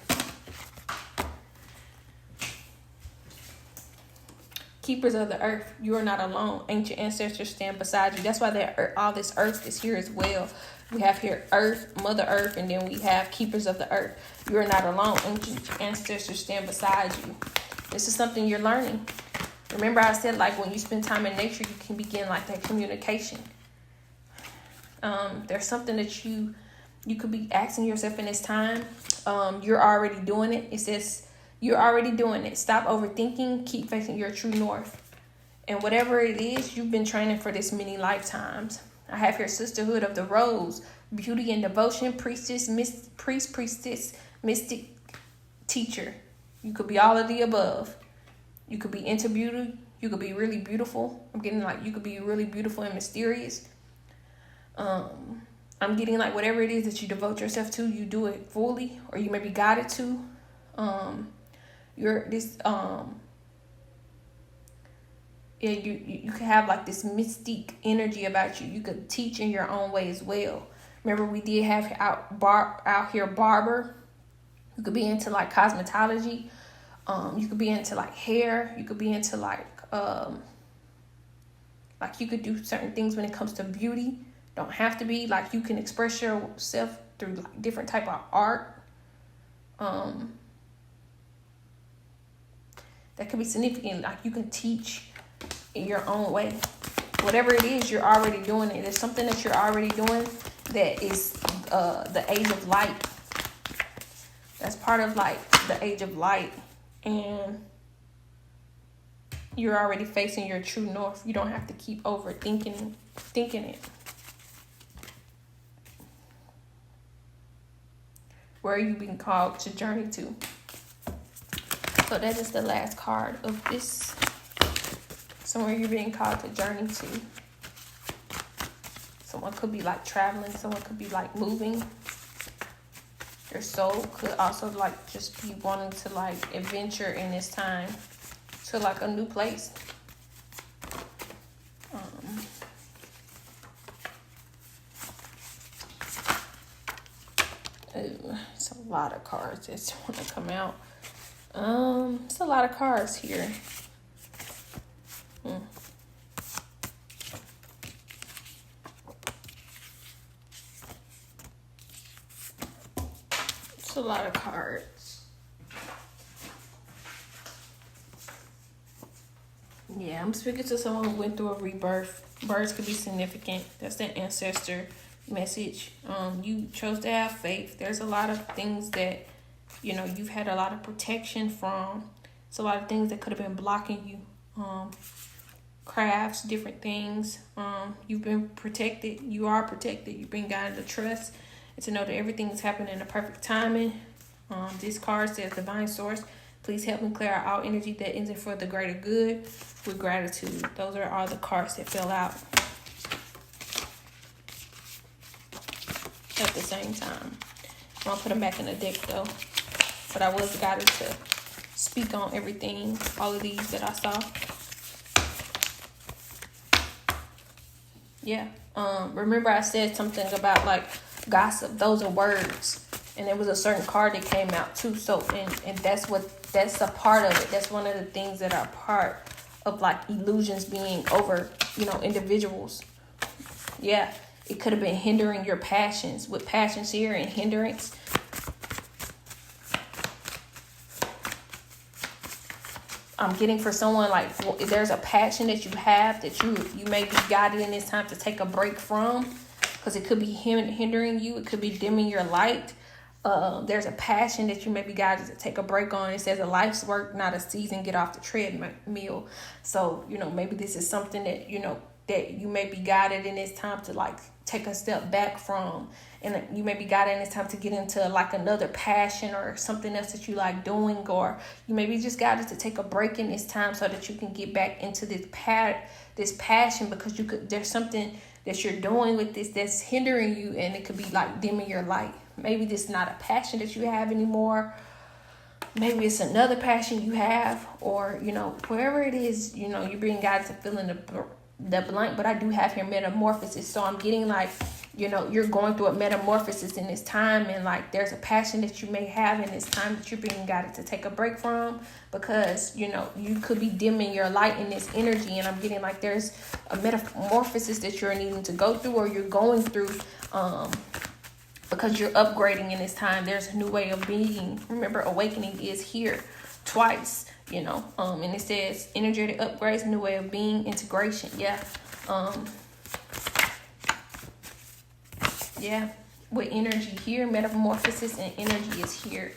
Keepers of the earth, you are not alone. Ancient ancestors stand beside you. That's why all this earth is here as well. We have here earth, Mother Earth, and then we have keepers of the earth. You are not alone. Ancient ancestors stand beside you. This is something you're learning. Remember I said, like, when you spend time in nature, you can begin like that communication. There's something that you could be asking yourself in this time. You're already doing it. It says, you're already doing it. Stop overthinking. Keep facing your true north. And whatever it is, you've been training for this many lifetimes. I have here sisterhood of the rose, beauty and devotion, priestess, priestess, mystic, teacher. You could be all of the above. You could be into beauty. You could be really beautiful. I'm getting like you could be really beautiful and mysterious. I'm getting like whatever it is that you devote yourself to, you do it fully, or you may be guided to. You can have like this mystique energy about you. You could teach in your own way as well. Remember, we did have out here barber. You could be into like cosmetology. You could be into like hair. You could be into like you could do certain things when it comes to beauty. Don't have to be like, you can express yourself through like different type of art. That could be significant. Like you can teach in your own way. Whatever it is, you're already doing it. There's something that you're already doing that is the age of light. That's part of like the age of light. And you're already facing your true north. You don't have to keep overthinking it. Where are you being called to journey to? So that is the last card of this. Somewhere you're being called to journey to. Someone could be like traveling. Someone could be like moving. Your soul could also like just be wanting to like adventure in this time to like a new place. It's a lot of cards that want to come out. It's a lot of cards here. It's a lot of cards. Yeah, I'm speaking to someone who went through a rebirth. Birds could be significant. That's the ancestor message. You chose to have faith. There's a lot of things that, you know, you've had a lot of protection from. It's a lot of things that could have been blocking you. Crafts, different things. You've been protected. You are protected. You've been guided to trust and to know that everything is happening in the perfect timing. This card says, divine source, please help me clear out all energy that isn't for the greater good with gratitude. Those are all the cards that fell out at the same time. I'm going to put them back in the deck though. But I was guided to speak on everything, all of these that I saw. Yeah. Remember I said something about like gossip. Those are words. And there was a certain card that came out too. So and that's a part of it. That's one of the things that are part of like illusions being over, individuals. Yeah. It could have been hindering your passions, with passions here and hindrance. I'm getting for someone like, if there's a passion that you have that you may be guided in this time to take a break from, because it could be hindering you. It could be dimming your light. There's a passion that you may be guided to take a break on. It says a life's work, not a season. Get off the treadmill. So, maybe this is something that, that you may be guided in this time to like take a step back from. And you may be guided in this time to get into like another passion or something else that you like doing. Or you may be just guided to take a break in this time so that you can get back into this passion, because there's something that you're doing with this that's hindering you, and it could be like dimming your light. Maybe this is not a passion that you have anymore. Maybe it's another passion you have, or, wherever it is, you're being guided to fill in the blank. But I do have here metamorphosis. So I'm getting like, you're going through a metamorphosis in this time, and like there's a passion that you may have in this time that you're being guided to take a break from, because you could be dimming your light in this energy. And I'm getting like there's a metamorphosis that you're needing to go through, or you're going through, because you're upgrading in this time. There's a new way of being. Remember, awakening is here twice, and it says energetic upgrades, new way of being, integration. Yeah, with energy here, metamorphosis and energy is here.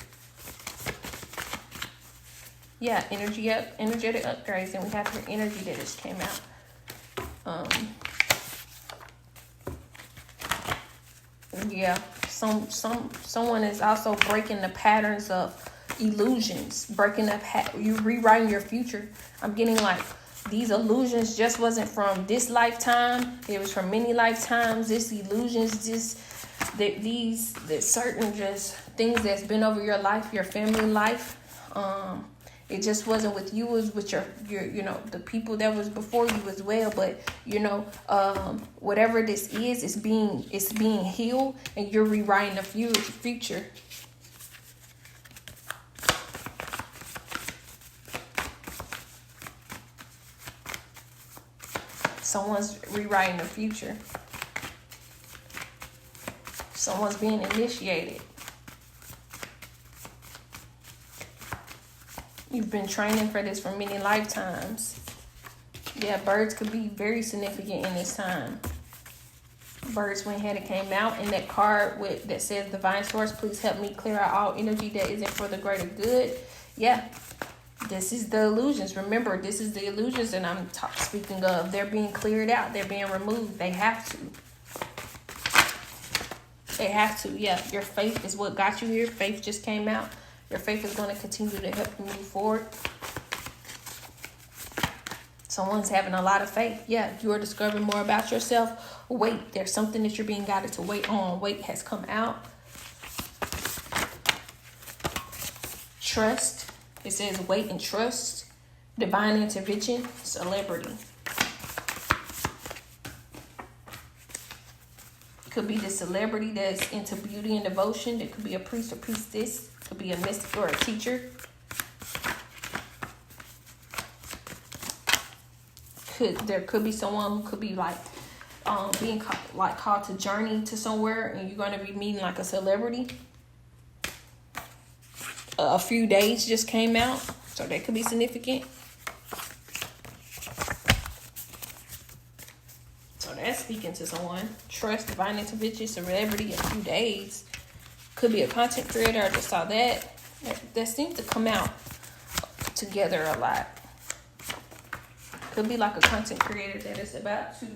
Yeah, energetic upgrades, and we have your energy that just came out. Yeah, someone is also breaking the patterns of illusions, you rewriting your future. I'm getting like these illusions just wasn't from this lifetime. It was from many lifetimes. This illusions, these certain just things that's been over your life, your family life. It just wasn't with you. It was with your the people that was before you as well. But whatever this is, it's being healed, and you're rewriting the future. Someone's rewriting the future. Someone's being initiated. You've been training for this for many lifetimes. Yeah, birds could be very significant in this time. Birds went ahead and came out, and that card that says divine source, please help me clear out all energy that isn't for the greater good. Yeah. This is the illusions. Remember, this is the illusions that I'm speaking of. They're being cleared out. They're being removed. They have to. They have to. Yeah, your faith is what got you here. Faith just came out. Your faith is going to continue to help you move forward. Someone's having a lot of faith. Yeah, you are discovering more about yourself. Wait, there's something that you're being guided to wait on. Wait has come out. Trust. It says wait and trust. Divine intervention. Celebrity. Could be the celebrity that's into beauty and devotion. It could be a priest or priestess. Could be a mystic or a teacher. There could be someone who could be like being called to journey to somewhere, and you're going to be meeting like a celebrity. A few days just came out, so that could be significant. So that's speaking to someone. Trust, divine intervention, celebrity, a few days. Could be a content creator. I just saw that. That seems to come out together a lot. Could be like a content creator that is about to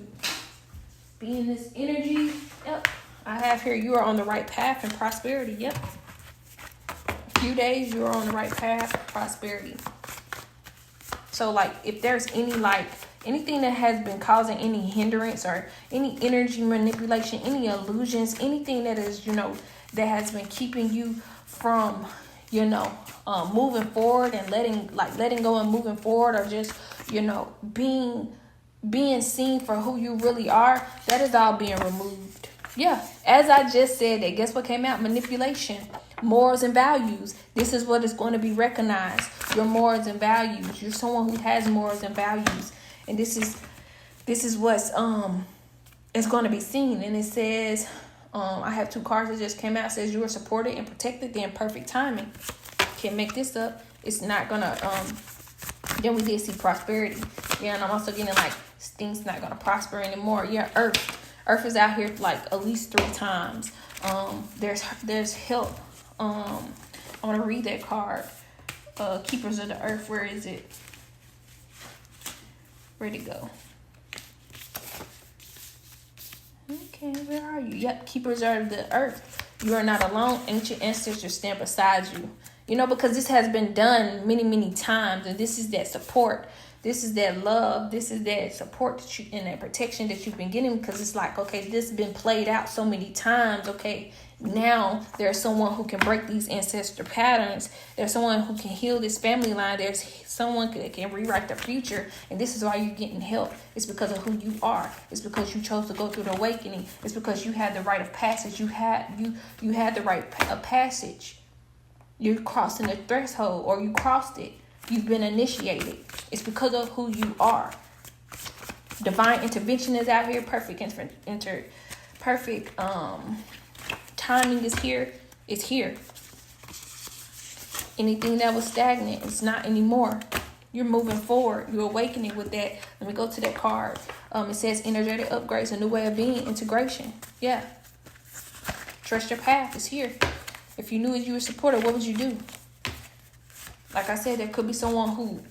be in this energy. Yep. I have here, you are on the right path in prosperity. Yep. Few days, you're on the right path of prosperity. So like if there's anything that has been causing any hindrance or any energy manipulation, any illusions, anything that is that has been keeping you from moving forward and letting go and moving forward, or just being being seen for who you really are, that is all being removed. Yeah, as I just said that, guess what came out? Manipulation, morals and values. This is what is going to be recognized. Your morals and values. You're someone who has morals and values, and this is what's it's going to be seen. And it says, I have 2 cards that just came out. It says you are supported and protected in perfect timing. Can't make this up. It's not gonna then we did see prosperity. Yeah, and I'm also getting like things not gonna prosper anymore. Yeah, Earth is out here like at least 3 times. There's help. I want to read that card. Keepers of the Earth. Where is it? Where'd it go? Okay, where are you? Yep, Keepers of the Earth. You are not alone. Ancient ancestors stand beside you. You know, because this has been done many, many times. And this is that support. This is that love. This is that support that you, and that protection that you've been getting. Because it's like, okay, this has been played out so many times. Okay, now there's someone who can break these ancestor patterns. There's someone who can heal this family line. There's someone that can rewrite the future. And this is why you're getting help. It's because of who you are. It's because you chose to go through the awakening. It's because you had the rite of passage. You had the rite of passage. You're crossing the threshold, or you crossed it. You've been initiated. It's because of who you are. Divine intervention is out here. Perfect timing is here. It's here. Anything that was stagnant, it's not anymore. You're moving forward. You're awakening with that. Let me go to that card. It says energetic upgrades, a new way of being, integration. Yeah. Trust your path. It's here. If you knew you were supported, what would you do? Like I said, there could be someone who,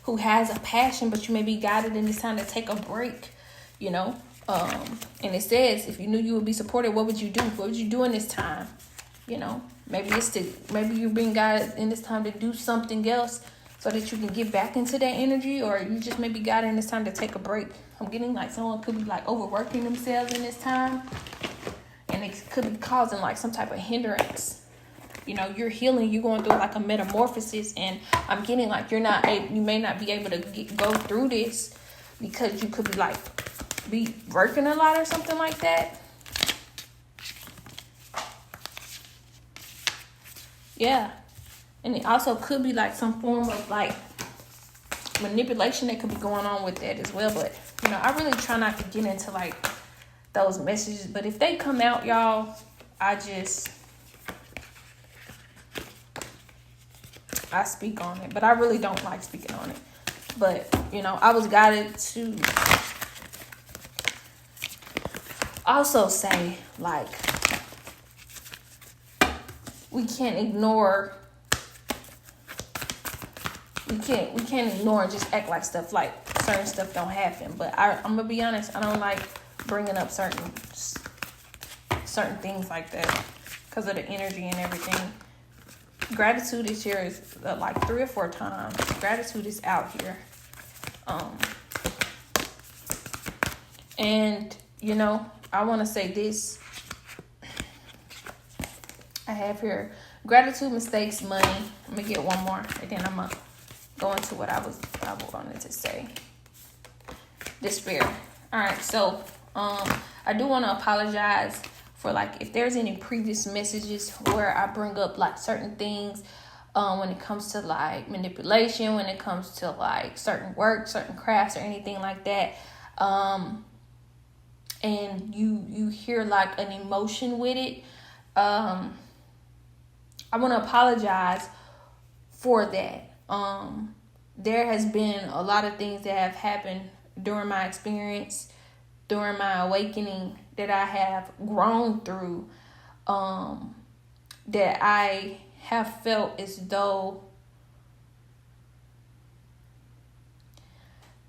who has a passion, but you may be guided in this time to take a break, And it says, if you knew you would be supported, what would you do? What would you do in this time? Maybe you're being guided in this time to do something else so that you can get back into that energy, or you just may be guided in this time to take a break. I'm getting like someone could be like overworking themselves in this time. And it could be causing like some type of hindrance. You're healing. You're going through like a metamorphosis. And I'm getting like you may not be able to go through this because you could be working a lot or something like that. Yeah. And it also could be like some form of like manipulation that could be going on with that as well. But, I really try not to get into like those messages, but if they come out, y'all, I speak on it, but I really don't like speaking on it. But I was guided to also say, like, we can't ignore and just act like stuff like certain stuff don't happen. But I'm gonna be honest, I don't like bringing up certain things like that because of the energy and everything. Gratitude is here is like 3 or 4 times. Gratitude is out here. And I want to say this. I have here gratitude, mistakes, money. Let me get one more, and then I'm gonna go into what I wanted to say. Despair. All right, so I do want to apologize for like if there's any previous messages where I bring up like certain things when it comes to like manipulation, when it comes to like certain work, certain crafts, or anything like that. And you hear like an emotion with it. I want to apologize for that. There has been a lot of things that have happened during my experience, during my awakening, that I have grown through, that I have felt as though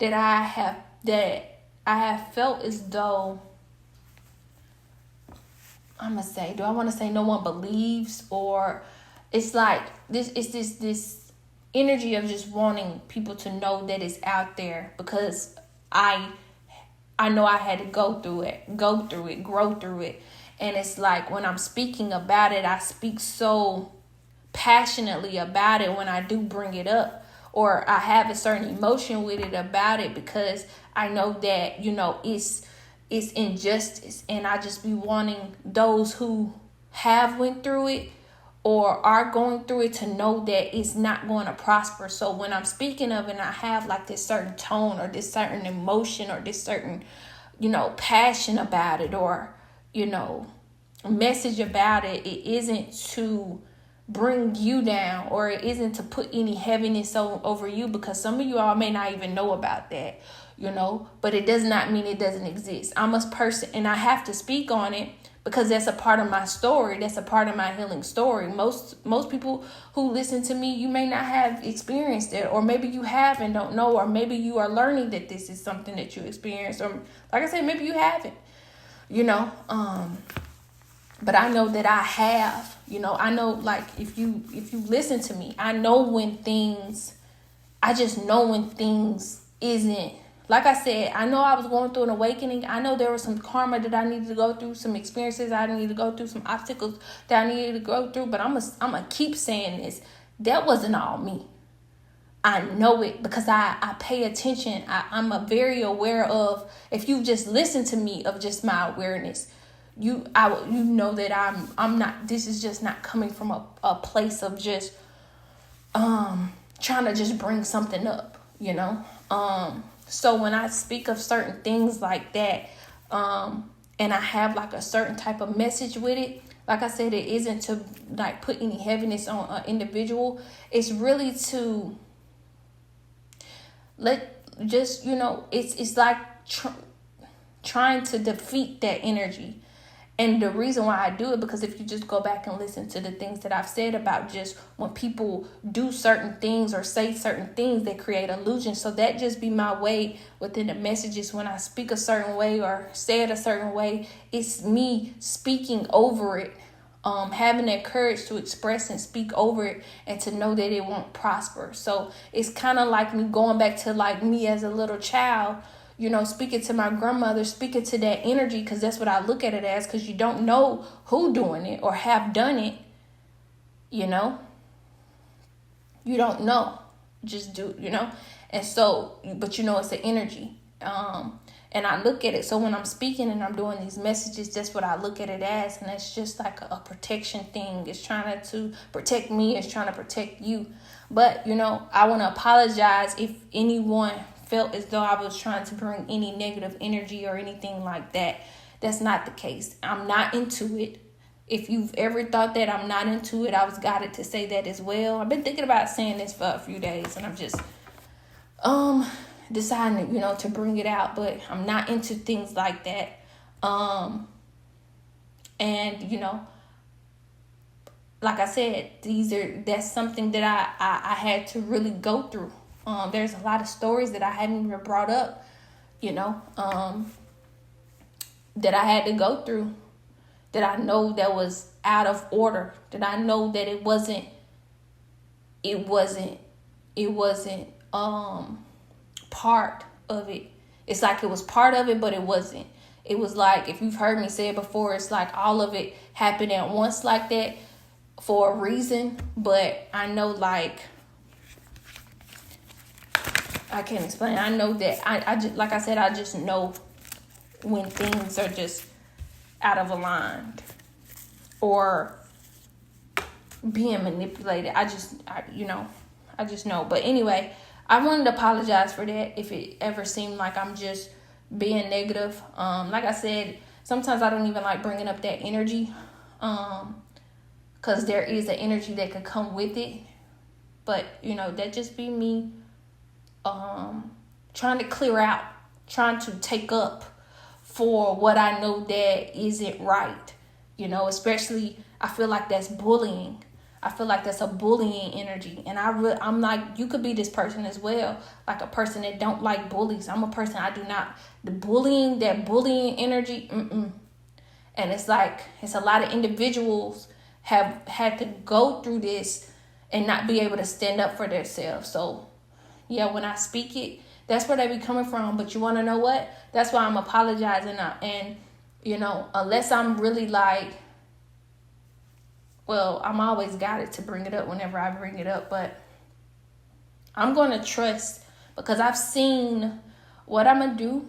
I have felt as though, I'm gonna say, do I want to say no one believes, or it's like this energy of just wanting people to know that it's out there, because I know I had to go through it, grow through it. And it's like when I'm speaking about it, I speak so passionately about it when I do bring it up, or I have a certain emotion with it about it, because I know that, it's injustice, and I just be wanting those who have went through it or are going through it to know that it's not going to prosper. So when I'm speaking of it, and I have like this certain tone or this certain emotion or this certain, passion about it, or, message about it, it isn't to bring you down, or it isn't to put any heaviness over you, because some of you all may not even know about that, but it does not mean it doesn't exist. I'm a person, and I have to speak on it because that's a part of my story. That's a part of my healing story. Most people who listen to me, you may not have experienced it, or maybe you have and don't know, or maybe you are learning that this is something that you experienced, or like I said, maybe you haven't, but I know that I have, I know, like, if you listen to me, I just know when things isn't, like I said, I know I was going through an awakening. I know there was some karma that I needed to go through, some experiences I needed to go through, some obstacles that I needed to go through. But I'm gonna keep saying this. That wasn't all me. I know it because I pay attention. I'm very aware of, if you just listen to me, of just my awareness, you know that I'm not, this is just not coming from a place of just trying to just bring something up, So when I speak of certain things like that, and I have like a certain type of message with it, like I said, it isn't to like put any heaviness on an individual. It's really to it's like trying to defeat that energy. And the reason why I do it, because if you just go back and listen to the things that I've said about just when people do certain things or say certain things, they create illusions. So that just be my way within the messages. When I speak a certain way or say it a certain way, it's me speaking over it, having that courage to express and speak over it, and to know that it won't prosper. So it's kind of like me going back to like me as a little child, speaking to my grandmother, speaking to that energy, because that's what I look at it as, because you don't know who doing it or have done it, you don't know, just do, and so, but it's the energy, and I look at it, so when I'm speaking and I'm doing these messages, that's what I look at it as, and it's just like a protection thing. It's trying to protect me, it's trying to protect you, but, I want to apologize if anyone felt as though I was trying to bring any negative energy or anything like that. That's not the case. I'm not into it. If you've ever thought that I'm not into it, I was guided to say that as well. I've been thinking about saying this for a few days, and I'm just deciding, to bring it out, but I'm not into things like that. And like I said, that's something that I had to really go through. There's a lot of stories that I haven't even brought up, that I had to go through, that I know that was out of order, that I know that it wasn't part of it. It's like it was part of it, but it wasn't. It was like, if you've heard me say it before, it's like all of it happened at once like that for a reason, but I know, like, I can't explain. I know that I just, like I said, I just know when things are just out of aligned or being manipulated. I just know. But anyway, I wanted to apologize for that if it ever seemed like I'm just being negative. Like I said, sometimes I don't even like bringing up that energy, because there is an energy that could come with it. But that just be me trying to clear out, trying to take up for what I know that isn't right, especially I feel like that's bullying. I feel like that's a bullying energy, and I'm like, you could be this person as well, like a person that don't like bullies. I'm a person, I do not, that bullying energy, and it's like, it's a lot of individuals have had to go through this and not be able to stand up for themselves. So yeah, when I speak it, that's where they be coming from. But you want to know what? That's why I'm apologizing. And, unless I'm really like, well, I'm always guided to bring it up whenever I bring it up. But I'm going to trust, because I've seen what I'm going to do.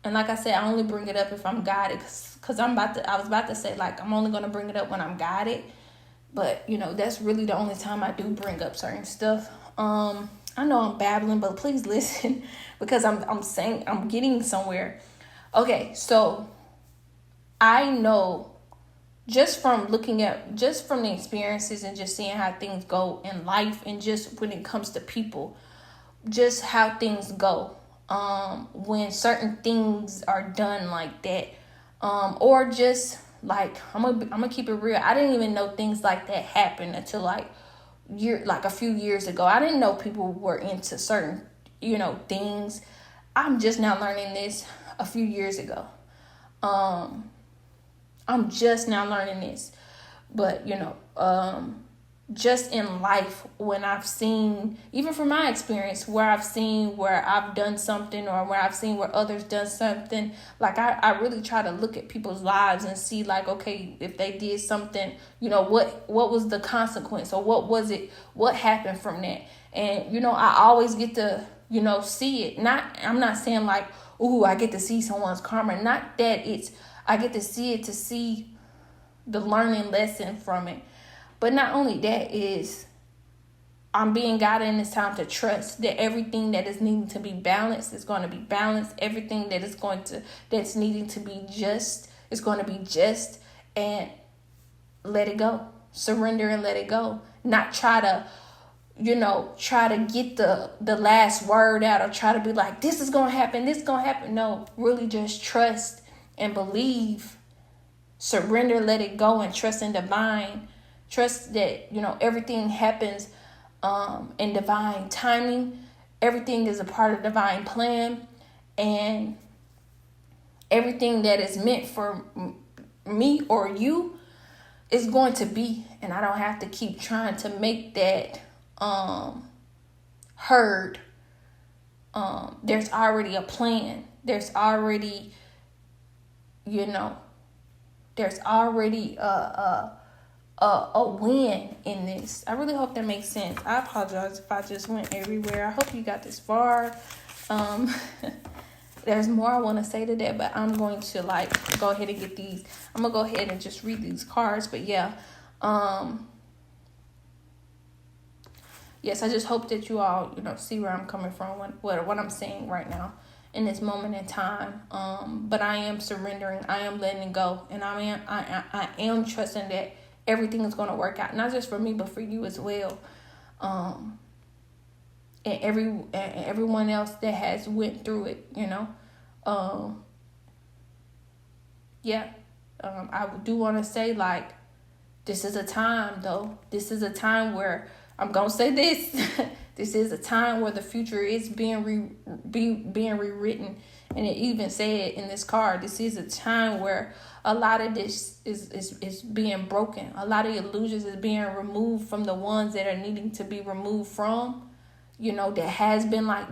And like I said, I only bring it up if I'm guided, because I was about to say, like, I'm only going to bring it up when I'm guided. But, that's really the only time I do bring up certain stuff. I know I'm babbling, but please listen, because I'm getting somewhere. Okay, so I know just from the experiences and just seeing how things go in life, and just when it comes to people, just how things go. When certain things are done like that, or just like, I'm gonna keep it real. I didn't even know things like that happened until like a few years ago. I didn't know people were into certain, things. I'm just now learning this a few years ago. I'm just now learning this, but just in life, when I've seen, even from my experience, where I've done something, or where I've seen where others done something, like I really try to look at people's lives and see, like, okay, if they did something, what was the consequence, or what happened from that. And, I always get to, see it. I'm not saying like, ooh, I get to see someone's karma. Not that I get to see it, to see the learning lesson from it. But not only that, is I'm being guided in this time to trust that everything that is needing to be balanced is going to be balanced. Everything that's needing to be just is going to be just, and let it go. Surrender and let it go. Not try to get the last word out, or try to be like, this is going to happen, this is going to happen. No, really just trust and believe. Surrender, let it go, and trust in divine. Trust that, everything happens in divine timing. Everything is a part of divine plan. And everything that is meant for me or you is going to be. And I don't have to keep trying to make that heard. There's already a plan. There's already, there's already a win in this. I really hope that makes sense. I apologize if I just went everywhere. I hope you got this far. There's more I want to say to that, but I'm going to go ahead and get these. I'm gonna go ahead and just read these cards. But yeah, yes, I just hope that you all see where I'm coming from, what I'm saying right now in this moment in time. But I am surrendering. I am letting go, and I am trusting that everything is going to work out, not just for me, but for you as well. And everyone else that has went through it, I do want to say, like, this is a time, though. This is a time where, I'm going to say this, this is a time where the future is being rewritten. And it even said in this card, this is a time where a lot of this is being broken. A lot of illusions is being removed from the ones that are needing to be removed from, that has been like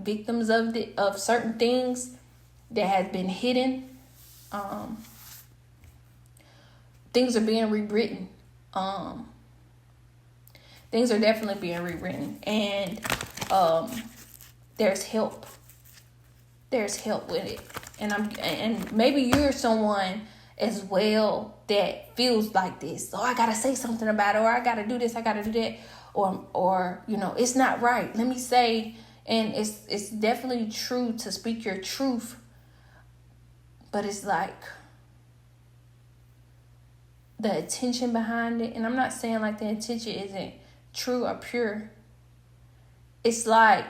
victims of certain things that has been hidden. Things are being rewritten. Things are definitely being rewritten, and there's help. There's help with it, and maybe you're someone as well that feels like this. Oh, I gotta say something about it, or I gotta do this, I gotta do that, or it's not right. Let me say, and it's definitely true to speak your truth, but it's like the intention behind it, and I'm not saying like the intention isn't true or pure. It's like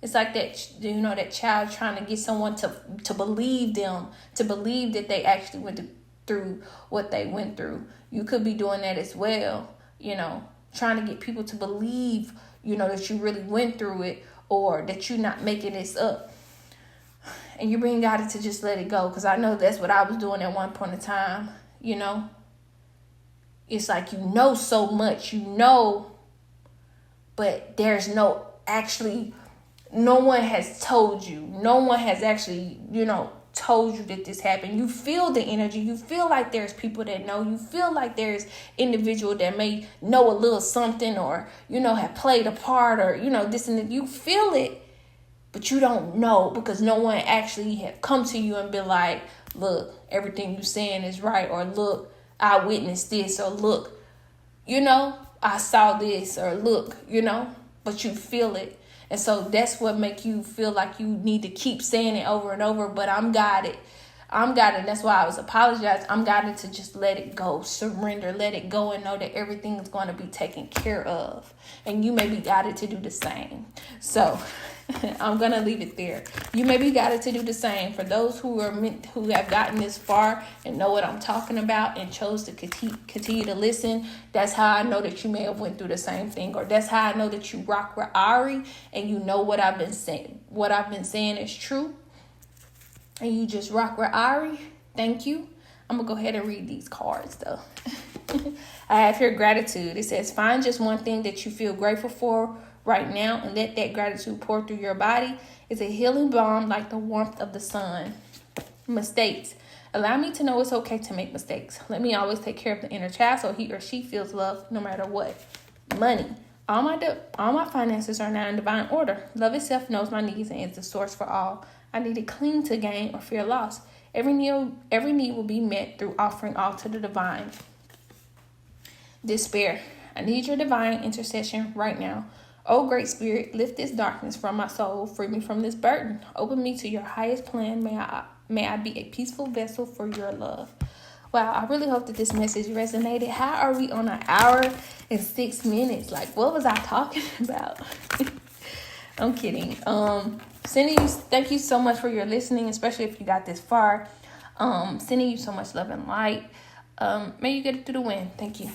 that, that child trying to get someone to believe them, to believe that they actually went through what they went through. You could be doing that as well, trying to get people to believe, that you really went through it, or that you're not making this up. And you're being guided to just let it go, because I know that's what I was doing at one point in time, It's like so much, but there's no one has told you. No one has actually, told you that this happened. You feel the energy. You feel like there's people that know. You feel like there's individual that may know a little something, or, have played a part, or, this and that. You feel it, but you don't know, because no one actually have come to you and been like, look, everything you saying is right, or look, I witnessed this, or look, I saw this, or look, but you feel it. And so that's what make you feel like you need to keep saying it over and over. But I'm guided. That's why I was apologizing. I'm guided to just let it go, surrender, let it go, and know that everything is going to be taken care of. And you may be guided to do the same. So I'm going to leave it there. You may be guided to do the same. For those who have gotten this far and know what I'm talking about and chose to continue to listen, that's how I know that you may have went through the same thing. Or that's how I know that you rock with Ari and you know what I've been saying. What I've been saying is true. And you just rock with Ari. Thank you. I'm going to go ahead and read these cards, though. I have here gratitude. It says, find just one thing that you feel grateful for right now and let that gratitude pour through your body. It's a healing balm like the warmth of the sun. Mistakes. Allow me to know it's okay to make mistakes. Let me always take care of the inner child so he or she feels loved no matter what. Money. All my finances are now in divine order. Love itself knows my needs and is the source for all. I need to cling to gain or fear loss. Every need will be met through offering all to the divine. Despair. I need your divine intercession right now. Oh, great spirit, lift this darkness from my soul. Free me from this burden. Open me to your highest plan. May I be a peaceful vessel for your love. Wow, I really hope that this message resonated. How are we on 1 hour and 6 minutes? Like, what was I talking about? I'm kidding. Sending you, thank you so much for your listening, especially if you got this far. Sending you so much love and light. May you get it through the wind. Thank you.